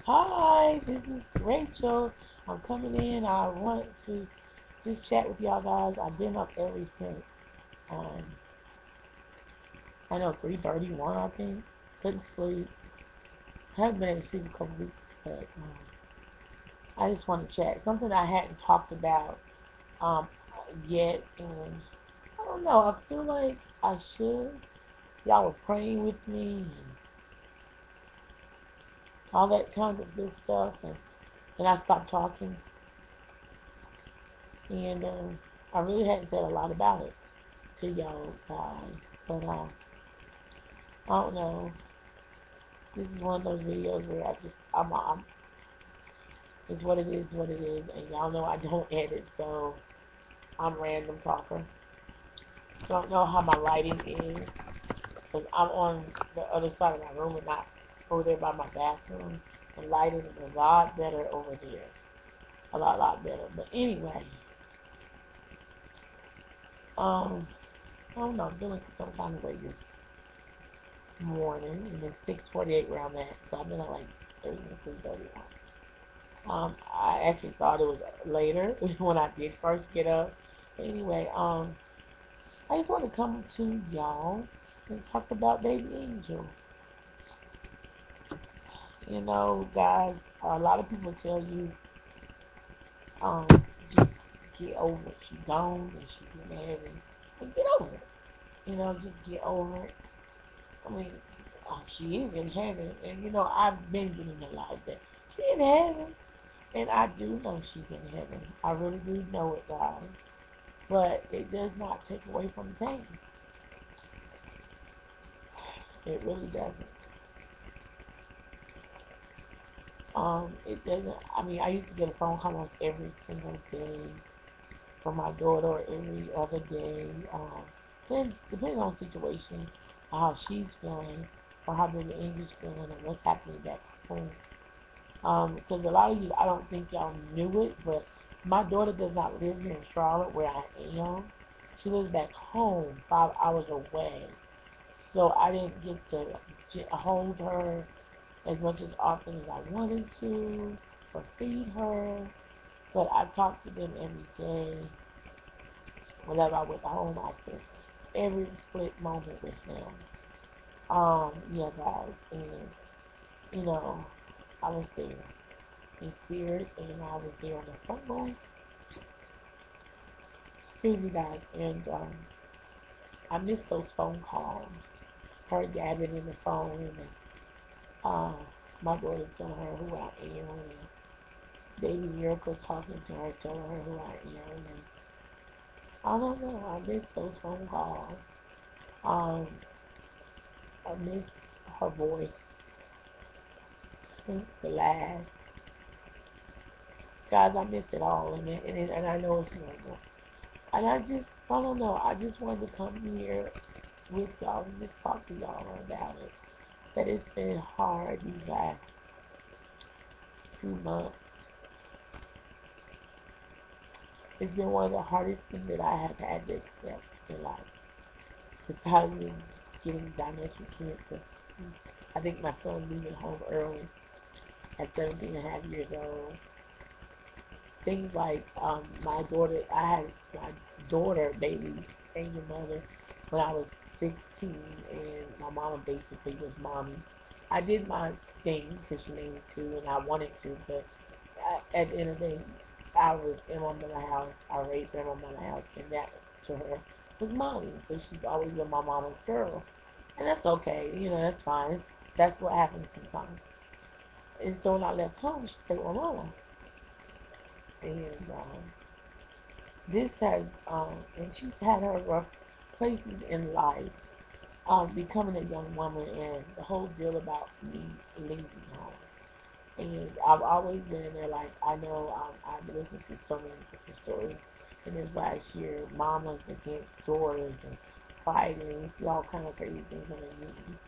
Hi, this is Rachel. I'm coming in. I want to just chat with y'all guys. I've been up ever since um I know 3:31 I think. Couldn't sleep. Haven't been able to sleep a couple weeks, but I just want to chat. Something I hadn't talked about um yet, and I don't know. I feel like I should. Y'all were praying with me and all that kind of good stuff, and then I stopped talking, and I really hadn't said a lot about it to y'all guys. But I don't know. This is one of those videos where it's what it is, and y'all know I don't edit, so I'm random talker. Don't know how my lighting is, because I'm on the other side of my room and not over there by my bathroom. The lighting is a lot better over there, lot better. But anyway, um, I don't know. I'm feeling some kind of way this morning, and it's 6:48 where I'm at, so I've been at like 3:31. I actually thought it was later when I did first get up. Anyway, I just want to come to y'all and talk about Baby Angel. You know, guys, a lot of people tell you, um, just get over it. She's gone and she's in heaven. And get over it. You know, just get over it. I mean, she is in heaven, and you know, I've been getting a lot of that. She's in heaven, and I do know she's in heaven. I really do know it, guys. But it does not take away from the pain. It really doesn't. It doesn't. I mean, I used to get a phone call almost every single day from my daughter, or every other day. Depending on the situation, how she's feeling, or how Baby Angel's feeling, and what's happening back home. Because a lot of you, I don't think y'all knew it, but my daughter does not live here in Charlotte, where I am. She lives back home, 5 hours away. So I didn't get to hold her as much as often as I wanted to, or feed her. But I talk to them every day. Whenever I went home, I spent every split moment with them. Yeah, guys, and you know, I was there in spirit, and I was there on the phone. Excuse me, guys, and I miss those phone calls. Her gabbing in the phone, and my daughter telling her who I am, and Baby Miracle talking to her, telling her who I am, and I don't know. I miss those phone calls. Um, I miss her voice, the laugh. Guys, I miss it all, and I know it's normal. And I don't know. I just wanted to come here with y'all and just talk to y'all about it. That it's been hard these last few months. It's been one of the hardest things that I have had to accept in life. Besides me getting diagnosed with cancer. I think my son leaving home early at 17 and a half years old. Things like I had my daughter, Baby Angel Mother, when I was 16, and my mama basically was mommy. I did my thing because she named me too, and I wanted to, but at the end of the day, I was in my mama's house. I raised her in my mama's house, and that to her was mommy, because she's always been my mama's girl, and that's okay. You know, that's fine. That's what happens sometimes. And so when I left home, she stayed with my mama, and this has and she's had her rough places in life, becoming a young woman, and the whole deal about me leaving home. And I've always been in there, like, I know I've listened to so many different stories in this last year, mamas against daughters and fighting, and see all kind of crazy things on the news.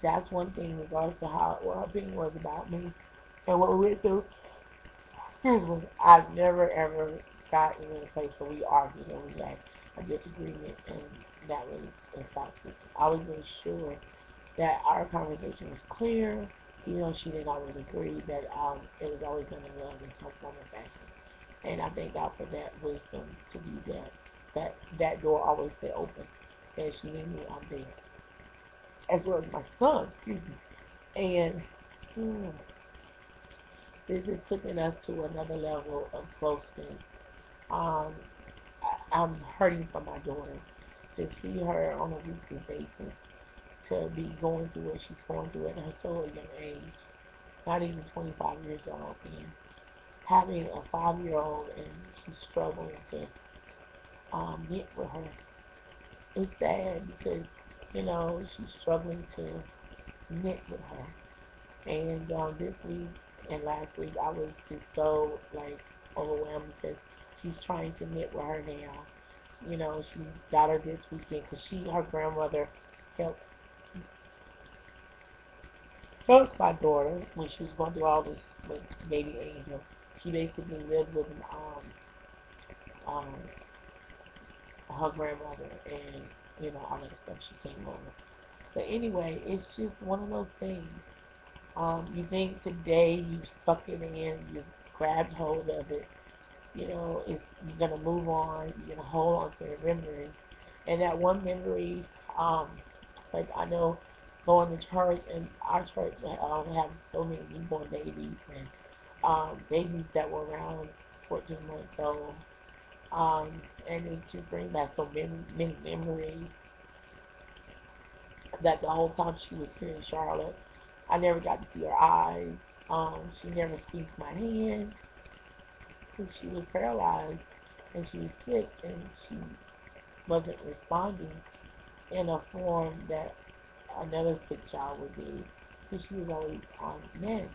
That's one thing, regardless of how what her opinion was about me and what we went through. Excuse me, I've never ever gotten in a place where we argued or we had a disagreement, and that was in South Africa. I was really sure that our conversation was clear, even though she didn't always agree, that it was always done in love in some form or fashion. And I thank God for that wisdom to do that. That door always stay open. And if she need me, I'm there. As well as my son, excuse me. And mm, this is taking us to another level of closeness. Um, I'm hurting for my daughter to see her on a weekly basis, to be going through what she's going through at her so young age, not even 25 years old, and having a 5-year old and she's struggling to get with her. It's sad because, she's struggling to knit with her. And this week and last week, I was just so like overwhelmed because she's trying to knit with her now. She got her this weekend because her grandmother helped my daughter when she was going through all this with baby Angel. She basically lived with um, her grandmother and all that stuff. She came over. But anyway, it's just one of those things. You think today you stuck it in, you grabbed hold of it, you're gonna move on, you're gonna hold on to the memory. And that one memory, um, like I know going to church and our church have so many newborn babies and babies that were around 14 months old. And it just brings back so many memories that the whole time she was here in Charlotte, I never got to see her eyes. She never squeezed my hand because she was paralyzed and she was sick and she wasn't responding in a form that another sick child would be because she was always on meds.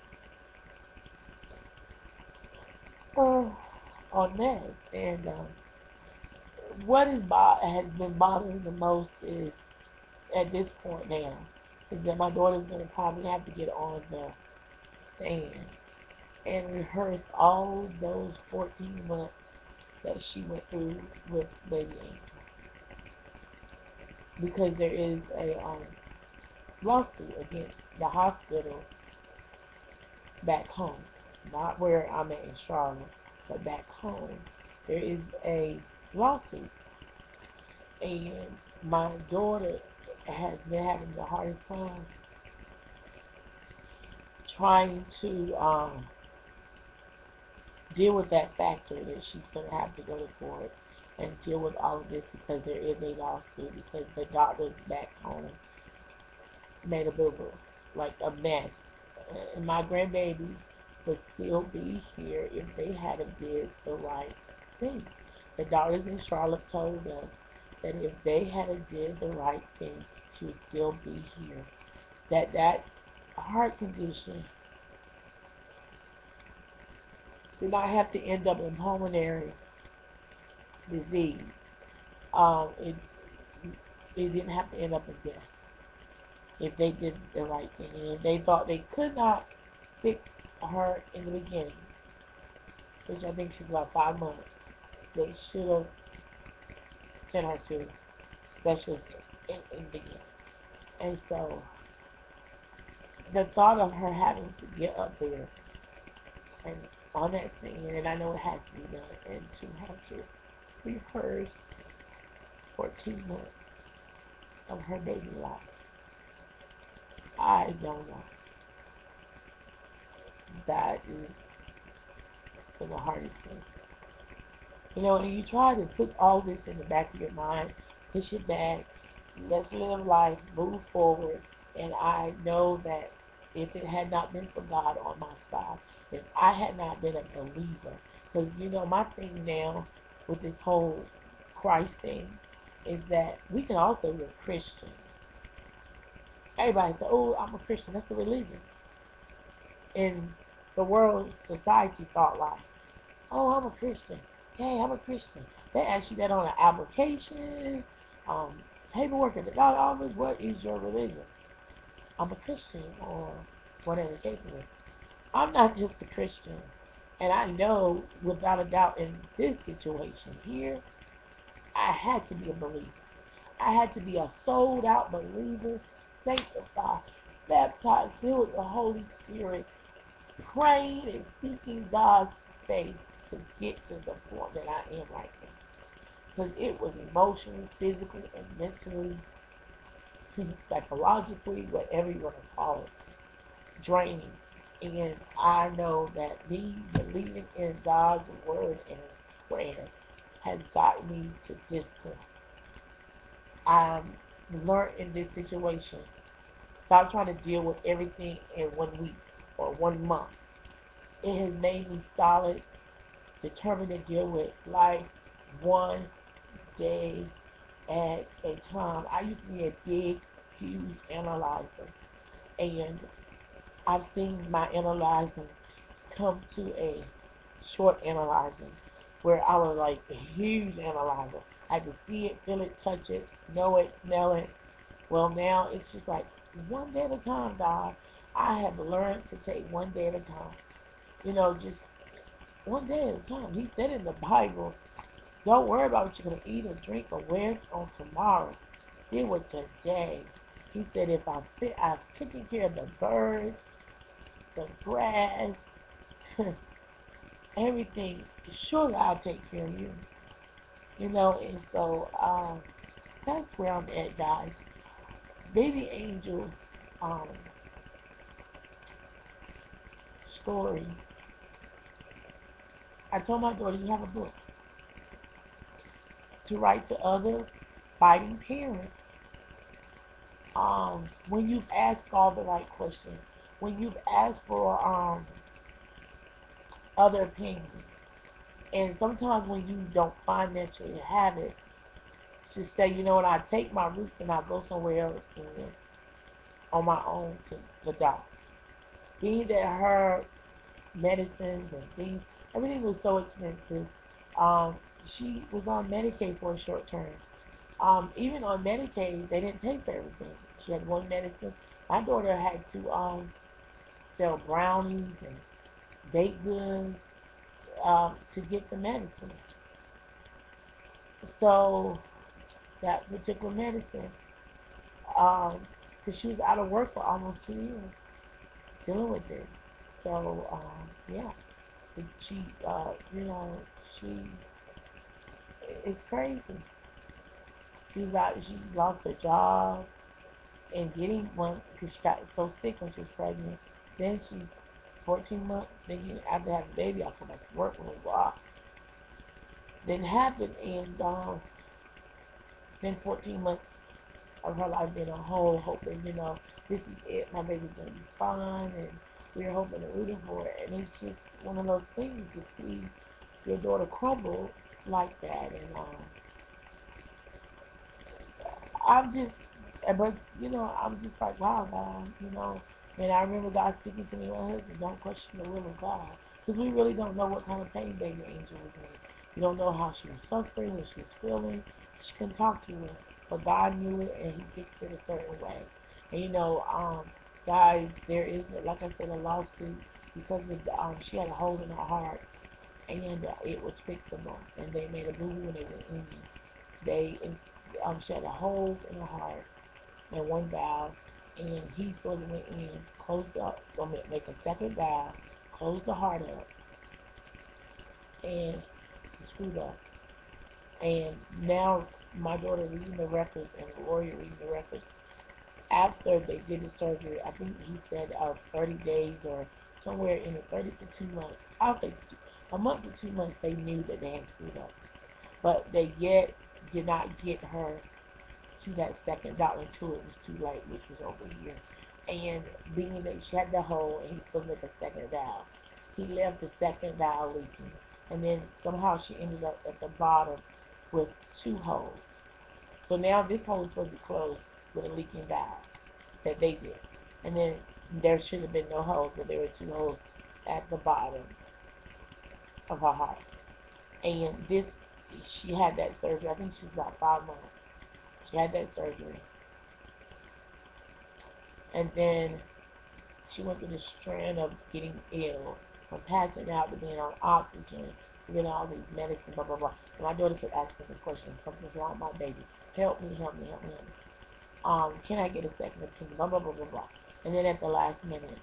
On meds. And what has been bothering the most is at this point now is that my daughter's going to probably have to get on the stand and rehearse all those 14 months that she went through with baby Angel. Because there is a lawsuit against the hospital back home. Not where I'm at in Charlotte, but back home. There is a lawsuit. And my daughter has been having the hardest time trying to deal with that factor that she's going to have to go to court and deal with all of this because there is a lawsuit because the doctors back home made a boo-boo, like a mess. And my grandbaby would still be here if they had did the right thing. The doctors in Charlotte told us that if they had did the right thing, she would still be here. That heart condition did not have to end up in pulmonary disease. It didn't have to end up in death if they did the right thing. And if they thought they could not fix her in the beginning, which I think she's about 5 months, they should have sent her to specialist in the beginning. And so the thought of her having to get up there and on that thing, and I know it has to be done, and to have to rehearse 14 months of her baby life, I don't know. That is the hardest thing. And you try to put all this in the back of your mind, push it back, let's live life, move forward. And I know that if it had not been for God on my side, if I had not been a believer, because my thing now with this whole Christ thing is that we can also be a Christian. Everybody say, "Oh, I'm a Christian." That's a religion. In the world, society thought like, "Oh, I'm a Christian. Hey, I'm a Christian." They ask you that on an application, um, paperwork at the doctor's office. What is your religion? I'm a Christian, or whatever the case is. I'm not just a Christian, and I know without a doubt in this situation here, I had to be a believer. I had to be a sold out believer, sanctified. baptized, filled with the Holy Spirit, praying and seeking God's face to get to the point that I am right now. Because it was emotionally, physically, and mentally, psychologically, whatever you want to call it, draining. And I know that me believing in God's word and prayer has gotten me to this point. I'm learned in this situation. Stop trying to deal with everything in 1 week or 1 month. It has made me solid, determined to deal with life one day at a time. I used to be a big, huge analyzer, and I've seen my analyzing come to a short analyzing where I was like a huge analyzer. I could see it, feel it, touch it, know it, smell it. Well, now it's just like one day at a time, God. I have learned to take one day at a time. Just one day at a time. He said in the Bible, don't worry about what you're going to eat or drink or wear on tomorrow. Deal with today. He said, if I've taken care of the birds, the grass, everything, surely I'll take care of you. And so that's where I'm at, guys. Baby Angel um, story. I told my daughter, you have a book to write to other fighting parents. When you've asked all the right questions, when you've asked for other opinions, and sometimes when you don't financially have it, to say, you know what, I take my roots and I go somewhere else and on my own to the doctor. Being that her medicines and things, everything was so expensive. Um, she was on Medicaid for a short term. Even on Medicaid, they didn't pay for everything. She had one medicine. My daughter had to sell brownies and baked goods to get the medicine. So that particular medicine, because she was out of work for almost 2 years dealing with it. So yeah, she, she, it's crazy. She lost her job and getting one because she got so sick when she was pregnant. Then she's 14 months. Then after having a baby, I'll come back to work and blah. Didn't happen, and then 14 months of her life being a whole, hoping, this is it, my baby's gonna be fine, and we're hoping and rooting for it. And it's just one of those things to see your daughter crumble like that, and I'm just, but I'm just like, wow, God, And I remember God speaking to me, my husband, don't question the will of God, because we really don't know what kind of pain baby Angel was in. We don't know how she was suffering, what she was feeling. She couldn't talk to her, but God knew it, and He fixed it a certain way. And guys, there is, like I said, a lawsuit because she had a hole in her heart, and it was fixable, and they made a boo boo when they went in. They she had a hole in her heart and one valve, and he sort of went in, closed up, gonna make a second valve, closed the heart up, and screwed up. And now my daughter reading the records and the lawyer reading the records after they did the surgery. I think he said 30 days or somewhere in the 30 to 2 months. I'll say a month to 2 months. They knew that they had screwed up, but they yet did not get her to that second valve until it was too late, which was over a year. And being that she had the hole and he still made a second valve, he left the second valve leaking. And then somehow she ended up at the bottom with two holes. So now this hole is supposed to be closed with a leaking valve that they did. And then there should have been no holes, but there were two holes at the bottom of her heart. And she had that surgery. I think she was about 5 months. She had that surgery. And then she went through the strand of getting ill, from passing out to being on oxygen, to getting all these medicines, blah, blah, blah. And my daughter kept asking the question, something's wrong with my baby. Help me, help me, help me, help me. Can I get a second opinion? Blah, blah, blah, blah, blah. and then at the last minute,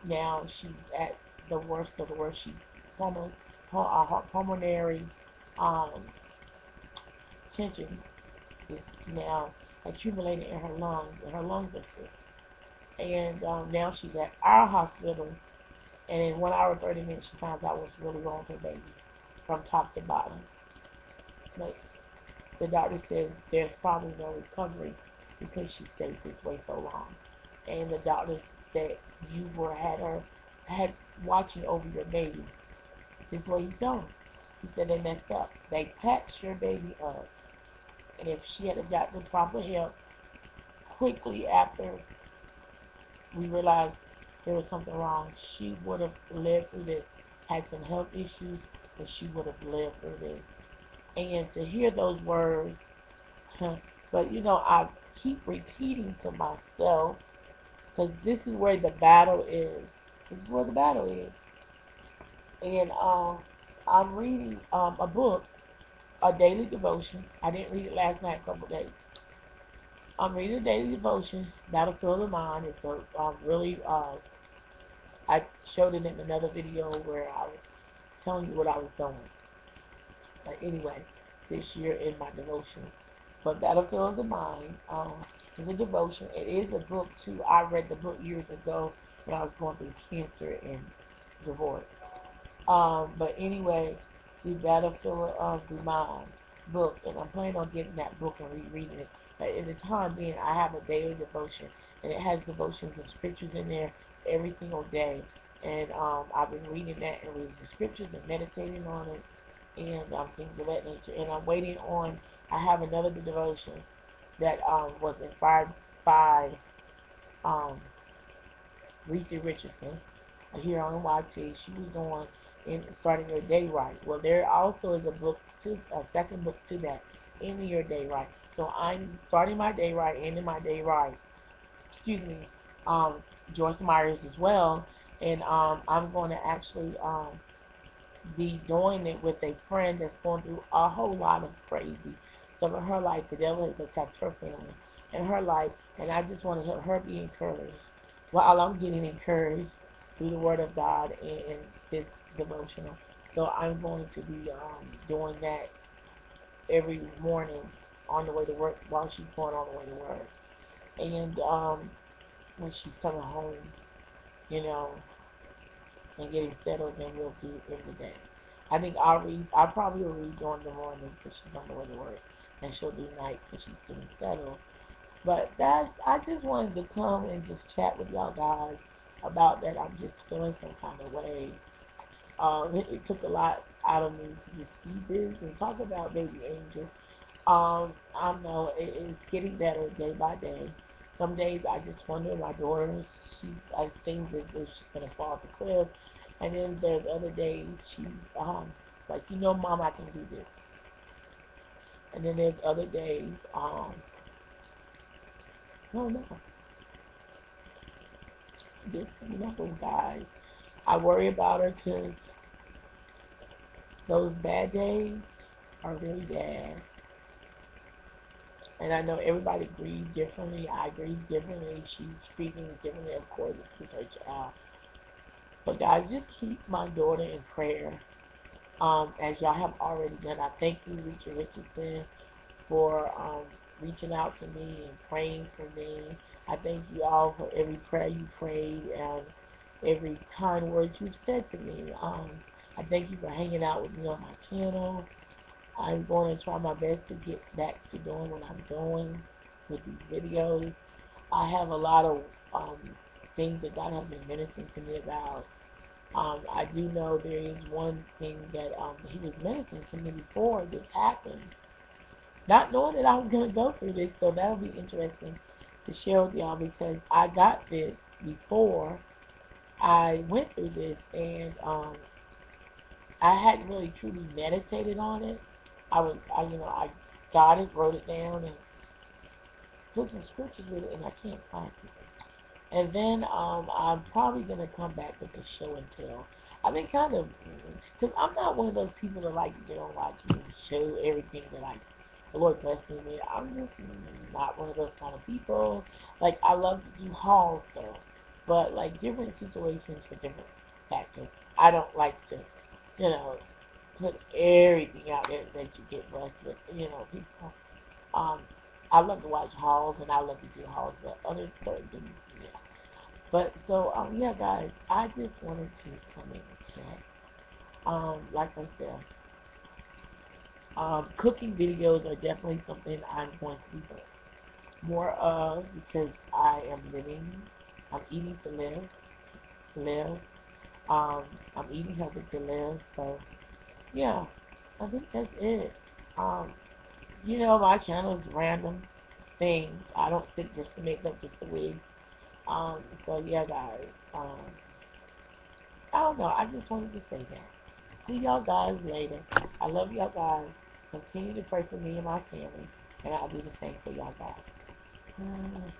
now she's at the worst of the worst. She's her pulmonary um, tension is now accumulated in her lungs, and her lungs are sick. And now she's at our hospital, and in 1 hour 30 minutes she finds out what's really wrong with her baby, from top to bottom. But the doctor says there's probably no recovery because she stayed this way so long. And the doctor said you were had watching over your baby. This is what he told him. He said they messed up. They patched your baby up, and if she had got the proper help quickly after we realized there was something wrong, she would have lived through this. Had some health issues, but she would have lived through this. And to hear those words, but I keep repeating to myself because this is where the battle is. This is where the battle is. And I'm reading a book, a daily devotion. I didn't read it last night, a couple of days. I'm reading a daily devotion, Battlefield of the Mind. It's a really, I showed it in another video where I was telling you what I was doing. But anyway, this year in my devotion. But Battlefield of the Mind is a devotion. It is a book, too. I read the book years ago when I was going through cancer and divorce. But anyway, the Battlefield of the Mind book, and I'm planning on getting that book and rereading it. But in the time being, I have a daily devotion, and it has devotions and scriptures in there every single day. And I've been reading that and reading the scriptures and meditating on it and things of that nature. And I'm waiting on, I have another devotion that was inspired by um, Reese Richardson here on YT. She was on in starting your day right. Well, there also is a second book to that, ending your day right. So I'm starting my day right, ending my day right. Excuse me, Joyce Myers as well, and I'm going to actually be doing it with a friend that's going through a whole lot of crazy stuff in her life. The devil has attacked her family and her life, and I just want to help her be encouraged while I'm getting encouraged through the Word of God and this devotional. So I'm going to be doing that every morning on the way to work while she's going on the way to work. And when she's coming home, you know, and getting settled, then we'll do it in the day. I think I probably will read during the morning because she's on the way to work, and she'll do night because she's getting settled. But I just wanted to come and just chat with y'all guys about that. I'm just feeling some kind of way. It took a lot out of me to just see this and talk about baby Angel. I know it's getting better day by day. Some days I just wonder my daughter, I think that she's gonna fall off the cliff, and then there's other days she's like, Mom, I can do this. And then there's other days, no, no, just guys. I worry about her because those bad days are really bad. And I know everybody grieves differently. I grieve differently. She's grieving differently, of course, it's her child. But guys, just keep my daughter in prayer. As y'all have already done. I thank you, Richard Richardson, for reaching out to me and praying for me. I thank you all for every prayer you prayed and every kind word you've said to me. I thank you for hanging out with me on my channel. I'm going to try my best to get back to doing what I'm doing with these videos. I have a lot of things that God has been ministering to me about. I do know there is one thing that He was ministering to me before this happened. Not knowing that I was going to go through this, so that'll be interesting to share with y'all because I got this before I went through this, and I hadn't really truly meditated on it. I got it, wrote it down, and put some scriptures with it, and I can't find it. And then I'm probably going to come back with the show and tell. I've been because I'm not one of those people that like to get on watch and show everything that I the Lord blessed me with. I'm just not one of those kind of people. Like, I love to do hauls though, but like different situations for different factors. I don't like to, you know, put everything out there that you get blessed with. You know, people. Um, I love to watch hauls and I love to do hauls, but other certain things, yeah. But so, yeah, guys, I just wanted to come in and chat. Like I said, cooking videos are definitely something I'm going to be doing more of because I am living, I'm eating to live. Um, I'm eating healthy to live. So yeah, I think that's it. Um, my channel is random things. I don't sit just to make up just a wig. So yeah, guys. I don't know. I just wanted to say that. See y'all guys later. I love y'all guys. Continue to pray for me and my family, and I'll do the same for y'all guys.